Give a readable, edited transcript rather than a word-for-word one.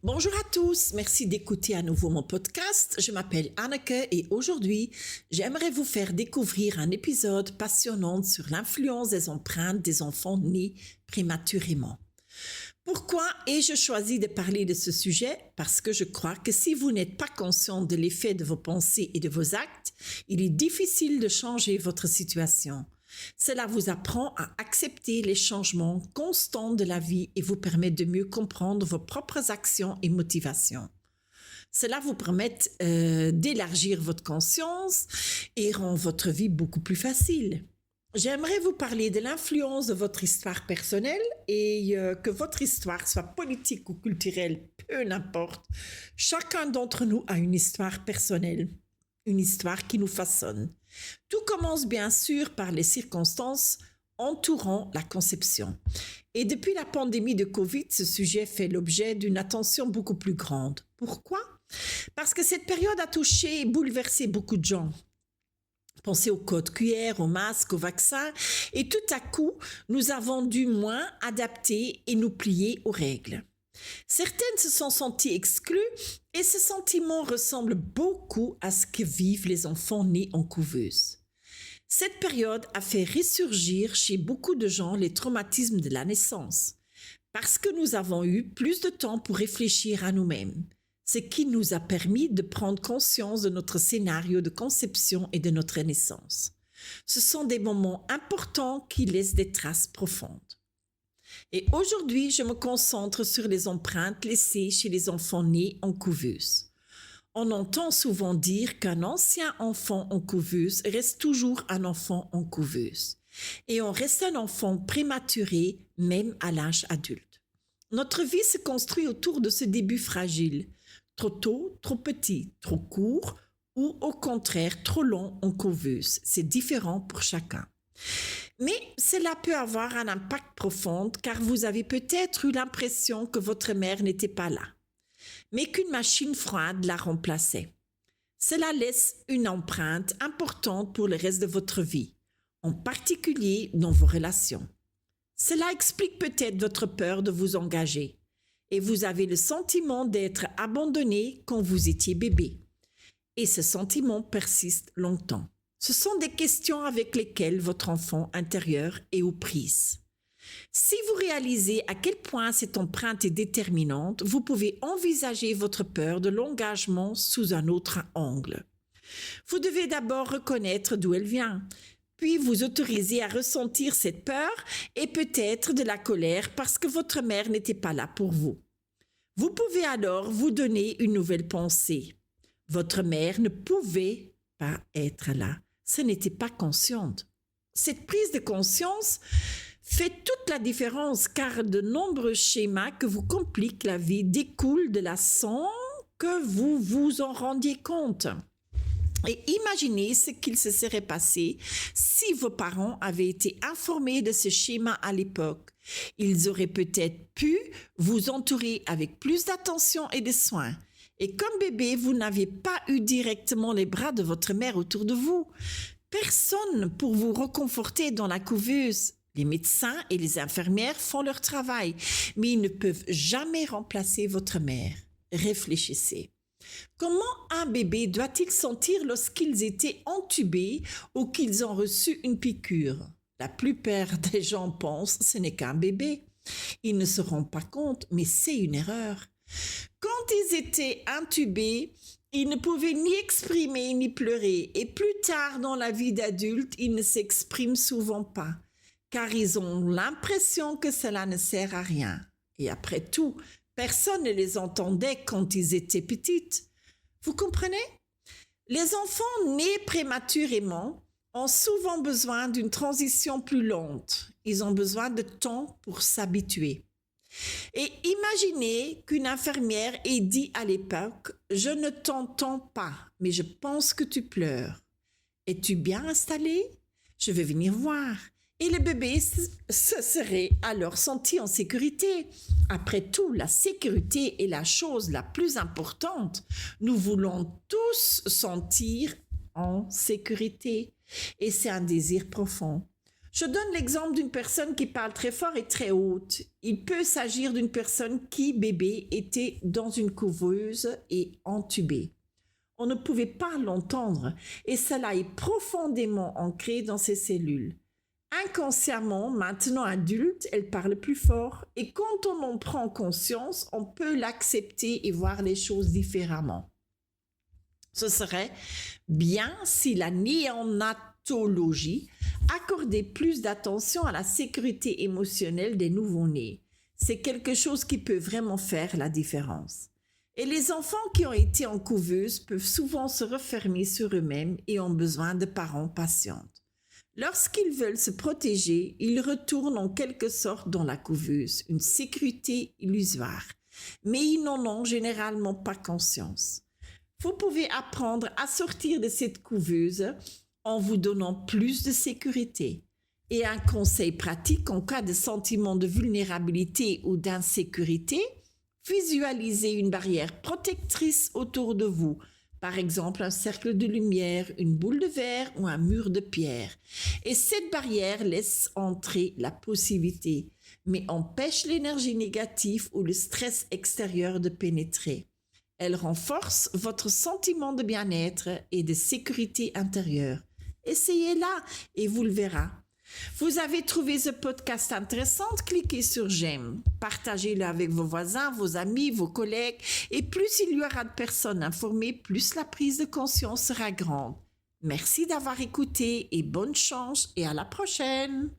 Bonjour à tous, merci d'écouter à nouveau mon podcast. Je m'appelle Anneke et aujourd'hui, j'aimerais vous faire découvrir un épisode passionnant sur l'influence des empreintes des enfants nés prématurément. Pourquoi ai-je choisi de parler de ce sujet? Parce que je crois que si vous n'êtes pas conscient de l'effet de vos pensées et de vos actes, il est difficile de changer votre situation. Cela vous apprend à accepter les changements constants de la vie et vous permet de mieux comprendre vos propres actions et motivations. Cela vous permet d'élargir votre conscience et rend votre vie beaucoup plus facile. J'aimerais vous parler de l'influence de votre histoire personnelle et que votre histoire soit politique ou culturelle, peu n'importe. Chacun d'entre nous a une histoire personnelle, une histoire qui nous façonne. Tout commence bien sûr par les circonstances entourant la conception. Et depuis la pandémie de Covid, ce sujet fait l'objet d'une attention beaucoup plus grande. Pourquoi? Parce que cette période a touché et bouleversé beaucoup de gens. Pensez au code QR, au masque, au vaccin, et tout à coup, nous avons dû moins adapter et nous plier aux règles. Certaines se sont senties exclues et ce sentiment ressemble beaucoup à ce que vivent les enfants nés en couveuse. Cette période a fait ressurgir chez beaucoup de gens les traumatismes de la naissance, parce que nous avons eu plus de temps pour réfléchir à nous-mêmes, ce qui nous a permis de prendre conscience de notre scénario de conception et de notre naissance. Ce sont des moments importants qui laissent des traces profondes. Et aujourd'hui, je me concentre sur les empreintes laissées chez les enfants nés en couveuse. On entend souvent dire qu'un ancien enfant en couveuse reste toujours un enfant en couveuse. Et on reste un enfant prématuré même à l'âge adulte. Notre vie se construit autour de ce début fragile. Trop tôt, trop petit, trop court ou au contraire trop long en couveuse. C'est différent pour chacun. Mais cela peut avoir un impact profond car vous avez peut-être eu l'impression que votre mère n'était pas là, mais qu'une machine froide la remplaçait. Cela laisse une empreinte importante pour le reste de votre vie, en particulier dans vos relations. Cela explique peut-être votre peur de vous engager et vous avez le sentiment d'être abandonné quand vous étiez bébé. Et ce sentiment persiste longtemps. Ce sont des questions avec lesquelles votre enfant intérieur est aux prises. Si vous réalisez à quel point cette empreinte est déterminante, vous pouvez envisager votre peur de l'engagement sous un autre angle. Vous devez d'abord reconnaître d'où elle vient, puis vous autoriser à ressentir cette peur et peut-être de la colère parce que votre mère n'était pas là pour vous. Vous pouvez alors vous donner une nouvelle pensée. Votre mère ne pouvait pas être là. Ce n'était pas consciente. Cette prise de conscience fait toute la différence car de nombreux schémas que vous compliquent la vie découlent de là sans que vous vous en rendiez compte. Et imaginez ce qu'il se serait passé si vos parents avaient été informés de ce schéma à l'époque. Ils auraient peut-être pu vous entourer avec plus d'attention et de soins. Et comme bébé, vous n'avez pas eu directement les bras de votre mère autour de vous. Personne pour vous reconforter dans la couveuse. Les médecins et les infirmières font leur travail, mais ils ne peuvent jamais remplacer votre mère. Réfléchissez. Comment un bébé doit-il sentir lorsqu'ils étaient entubés ou qu'ils ont reçu une piqûre? La plupart des gens pensent que ce n'est qu'un bébé. Ils ne se rendent pas compte, mais c'est une erreur. Quand ils étaient intubés, ils ne pouvaient ni exprimer ni pleurer. Et plus tard dans la vie d'adulte, ils ne s'expriment souvent pas, car ils ont l'impression que cela ne sert à rien. Et après tout, personne ne les entendait quand ils étaient petites. Vous comprenez? Les enfants nés prématurément ont souvent besoin d'une transition plus lente. Ils ont besoin de temps pour s'habituer. Et imaginez qu'une infirmière ait dit à l'époque « Je ne t'entends pas, mais je pense que tu pleures. Es-tu bien installé? Je vais venir voir. » Et le bébé se serait alors senti en sécurité. Après tout, la sécurité est la chose la plus importante. Nous voulons tous sentir en sécurité. Et c'est un désir profond. Je donne l'exemple d'une personne qui parle très fort et très haute. Il peut s'agir d'une personne qui, bébé, était dans une couveuse et entubée. On ne pouvait pas l'entendre et cela est profondément ancré dans ses cellules. Inconsciemment, maintenant adulte, elle parle plus fort et quand on en prend conscience, on peut l'accepter et voir les choses différemment. Ce serait bien si la néonatologie accordait plus d'attention à la sécurité émotionnelle des nouveau-nés. C'est quelque chose qui peut vraiment faire la différence. Et les enfants qui ont été en couveuse peuvent souvent se refermer sur eux-mêmes et ont besoin de parents patients. Lorsqu'ils veulent se protéger, ils retournent en quelque sorte dans la couveuse, une sécurité illusoire. Mais ils n'en ont généralement pas conscience. Vous pouvez apprendre à sortir de cette couveuse en vous donnant plus de sécurité. Et un conseil pratique en cas de sentiment de vulnérabilité ou d'insécurité, visualisez une barrière protectrice autour de vous. Par exemple, un cercle de lumière, une boule de verre ou un mur de pierre. Et cette barrière laisse entrer la possibilité, mais empêche l'énergie négative ou le stress extérieur de pénétrer. Elle renforce votre sentiment de bien-être et de sécurité intérieure. Essayez-la et vous le verrez. Vous avez trouvé ce podcast intéressant? Cliquez sur j'aime. Partagez-le avec vos voisins, vos amis, vos collègues. Et plus il y aura de personnes informées, plus la prise de conscience sera grande. Merci d'avoir écouté et bonne chance et à la prochaine.